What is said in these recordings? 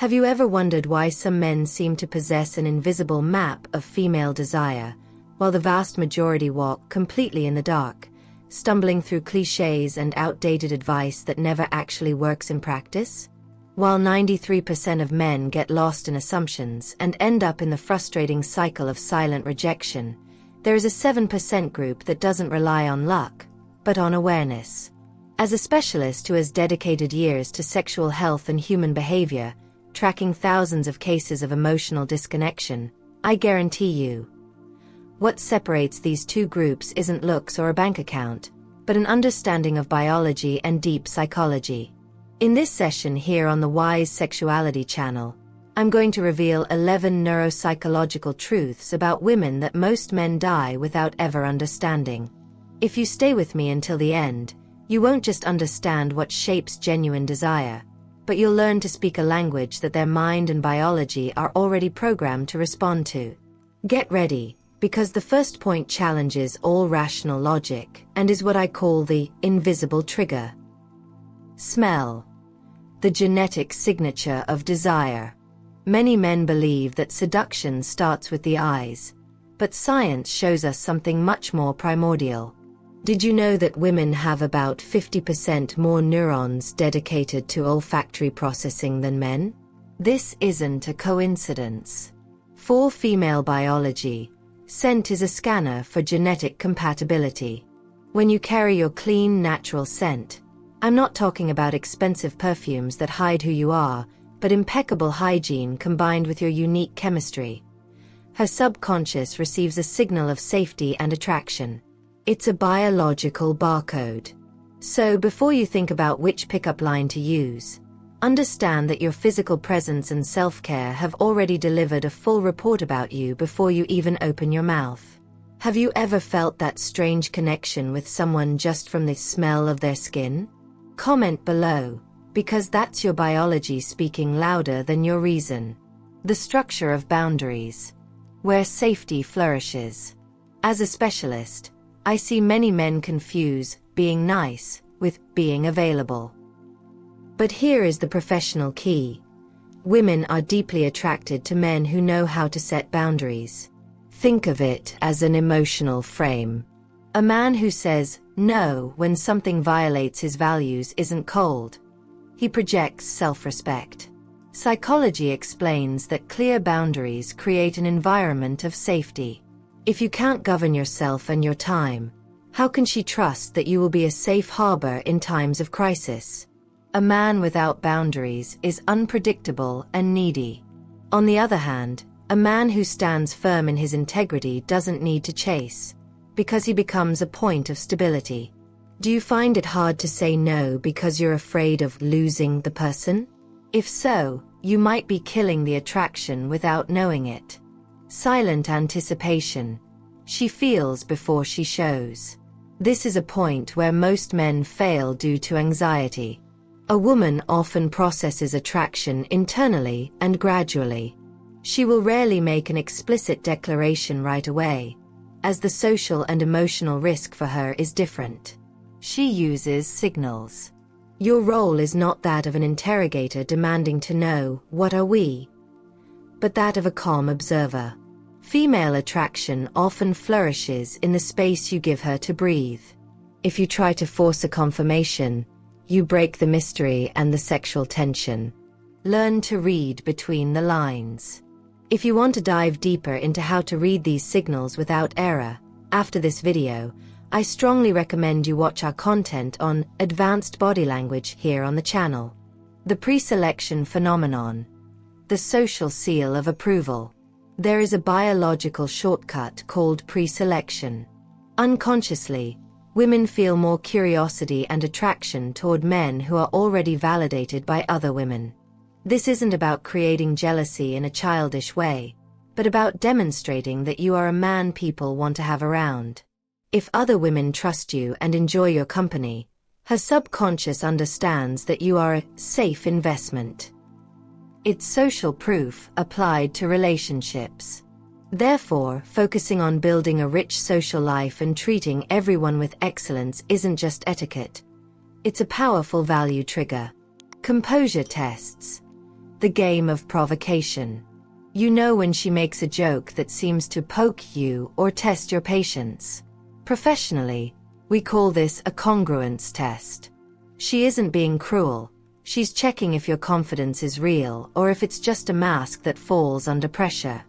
Have you ever wondered why some men seem to possess an invisible map of female desire, while the vast majority walk completely in the dark, stumbling through clichés and outdated advice that never actually works in practice? While 93% of men get lost in assumptions and end up in the frustrating cycle of silent rejection, there is a 7% group that doesn't rely on luck, but on awareness. As a specialist who has dedicated years to sexual health and human behavior, tracking thousands of cases of emotional disconnection, I guarantee you, what separates these two groups isn't looks or a bank account, but an understanding of biology and deep psychology. In this session here on the Wise Sexuality channel, I'm going to reveal 11 neuropsychological truths about women that most men die without ever understanding. If you stay with me until the end, you won't just understand what shapes genuine desire, but you'll learn to speak a language that their mind and biology are already programmed to respond to. Get ready, because the first point challenges all rational logic and is what I call the invisible trigger. Smell. The genetic signature of desire. Many men believe that seduction starts with the eyes, but science shows us something much more primordial. Did you know that women have about 50% more neurons dedicated to olfactory processing than men? This isn't a coincidence. For female biology, scent is a scanner for genetic compatibility. When you carry your clean, natural scent, I'm not talking about expensive perfumes that hide who you are, but impeccable hygiene combined with your unique chemistry. Her subconscious receives a signal of safety and attraction. It's a biological barcode. So before you think about which pickup line to use, understand that your physical presence and self-care have already delivered a full report about you before you even open your mouth. Have you ever felt that strange connection with someone just from the smell of their skin? Comment below, because that's your biology speaking louder than your reason. The structure of boundaries, where safety flourishes. As a specialist, I see many men confuse being nice with being available. But here is the professional key. Women are deeply attracted to men who know how to set boundaries. Think of it as an emotional frame. A man who says no when something violates his values isn't cold. He projects self-respect. Psychology explains that clear boundaries create an environment of safety. If you can't govern yourself and your time, how can she trust that you will be a safe harbor in times of crisis? A man without boundaries is unpredictable and needy. On the other hand, a man who stands firm in his integrity doesn't need to chase, because he becomes a point of stability. Do you find it hard to say no because you're afraid of losing the person? If so, you might be killing the attraction without knowing it. Silent anticipation. She feels before she shows. This is a point where most men fail due to anxiety. A woman often processes attraction internally and gradually. She will rarely make an explicit declaration right away, as the social and emotional risk for her is different. She uses signals. Your role is not that of an interrogator demanding to know, "What are we?" but that of a calm observer. Female attraction often flourishes in the space you give her to breathe. If you try to force a confirmation, you break the mystery and the sexual tension. Learn to read between the lines. If you want to dive deeper into how to read these signals without error, after this video, I strongly recommend you watch our content on advanced body language here on the channel. The pre-selection phenomenon. The social seal of approval. There is a biological shortcut called pre-selection. Unconsciously, women feel more curiosity and attraction toward men who are already validated by other women. This isn't about creating jealousy in a childish way, but about demonstrating that you are a man people want to have around. If other women trust you and enjoy your company, her subconscious understands that you are a safe investment. It's social proof applied to relationships. Therefore, focusing on building a rich social life and treating everyone with excellence isn't just etiquette. It's a powerful value trigger. Composure tests. The game of provocation. You know when she makes a joke that seems to poke you or test your patience. Professionally, we call this a congruence test. She isn't being cruel. She's checking if your confidence is real or if it's just a mask that falls under pressure.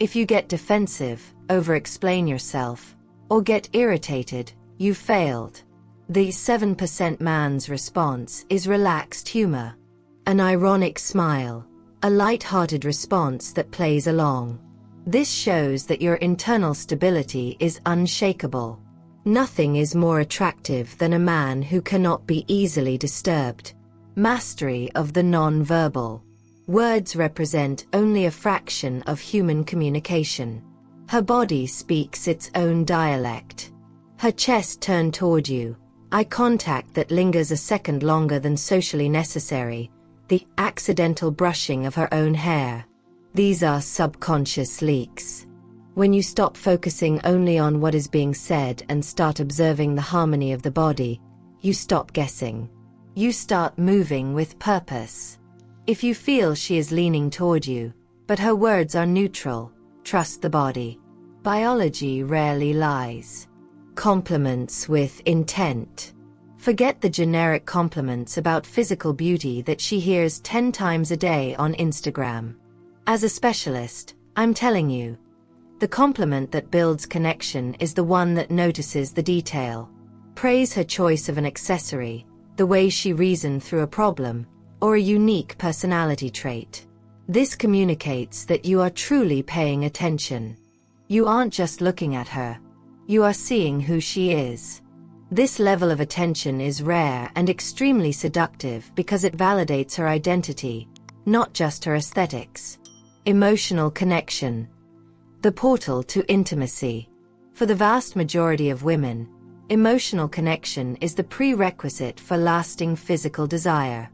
If you get defensive, over-explain yourself, or get irritated, you've failed. The 7% man's response is relaxed humor. An ironic smile, a light-hearted response that plays along. This shows that your internal stability is unshakable. Nothing is more attractive than a man who cannot be easily disturbed. Mastery of the non-verbal. Words represent only a fraction of human communication. Her body speaks its own dialect. Her chest turned toward you, eye contact that lingers a second longer than socially necessary, the accidental brushing of her own hair. These are subconscious leaks. When you stop focusing only on what is being said and start observing the harmony of the body, you stop guessing. You start moving with purpose. If you feel she is leaning toward you, but her words are neutral, trust the body. Biology rarely lies. Compliments with intent. Forget the generic compliments about physical beauty that she hears 10 times a day on Instagram. As a specialist, I'm telling you, the compliment that builds connection is the one that notices the detail. Praise her choice of an accessory, the way she reasoned through a problem, or a unique personality trait. This communicates that you are truly paying attention. You aren't just looking at her. You are seeing who she is. This level of attention is rare and extremely seductive because it validates her identity, not just her aesthetics. Emotional connection. The portal to intimacy. For the vast majority of women, emotional connection is the prerequisite for lasting physical desire.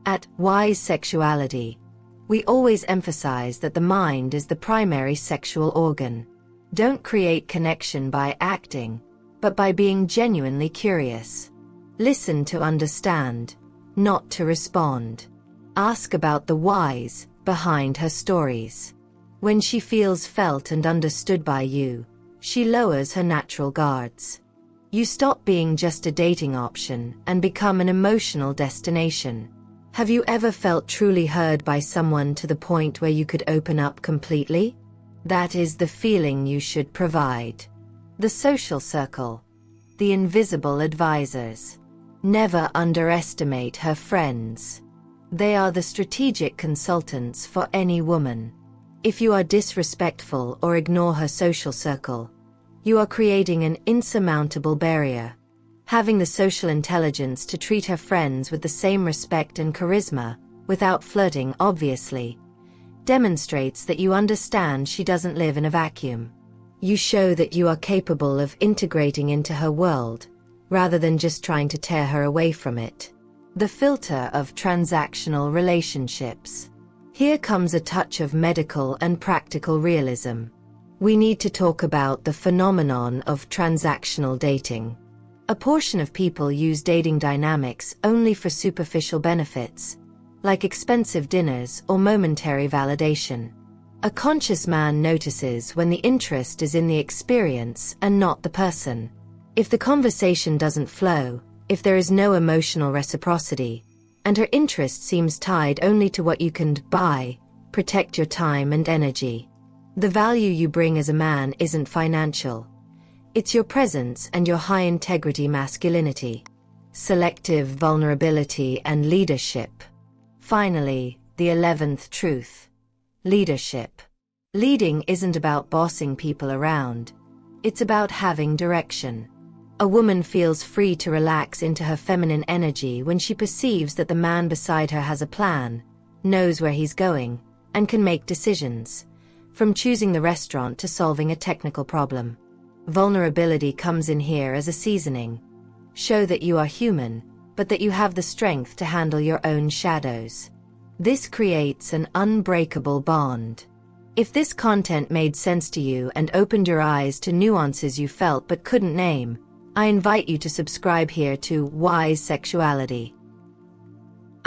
At Wise Sexuality, we always emphasize that the mind is the primary sexual organ. Don't create connection by acting, but by being genuinely curious. Listen to understand, not to respond. Ask about the whys behind her stories. When she feels felt and understood by you, she lowers her natural guards. You stop being just a dating option and become an emotional destination. Have you ever felt truly heard by someone to the point where you could open up completely? That is the feeling you should provide. The social circle. The invisible advisors. Never underestimate her friends. They are the strategic consultants for any woman. If you are disrespectful or ignore her social circle, you are creating an insurmountable barrier. Having the social intelligence to treat her friends with the same respect and charisma, without flirting obviously, demonstrates that you understand she doesn't live in a vacuum. You show that you are capable of integrating into her world, rather than just trying to tear her away from it. The filter of transactional relationships. Here comes a touch of medical and practical realism. We need to talk about the phenomenon of transactional dating. A portion of people use dating dynamics only for superficial benefits, like expensive dinners or momentary validation. A conscious man notices when the interest is in the experience and not the person. If the conversation doesn't flow, if there is no emotional reciprocity, and her interest seems tied only to what you can buy, protect your time and energy. The value you bring as a man isn't financial. It's your presence and your high-integrity masculinity. Selective vulnerability and leadership. Finally, the 11th truth. Leadership. Leading isn't about bossing people around. It's about having direction. A woman feels free to relax into her feminine energy when she perceives that the man beside her has a plan, knows where he's going, and can make decisions, from choosing the restaurant to solving a technical problem. Vulnerability comes in here as a seasoning. Show that you are human, but that you have the strength to handle your own shadows. This creates an unbreakable bond. If this content made sense to you and opened your eyes to nuances you felt but couldn't name, I invite you to subscribe here to Wise Sexuality.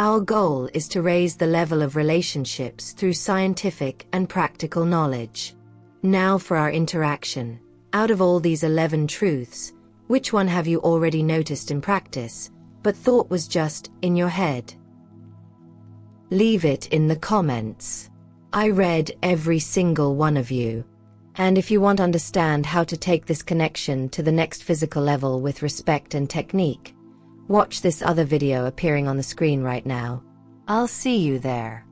Our goal is to raise the level of relationships through scientific and practical knowledge. Now for our interaction. Out of all these 11 truths, which one have you already noticed in practice, but thought was just in your head? Leave it in the comments. I read every single one of you. And if you want to understand how to take this connection to the next physical level with respect and technique, watch this other video appearing on the screen right now. I'll see you there.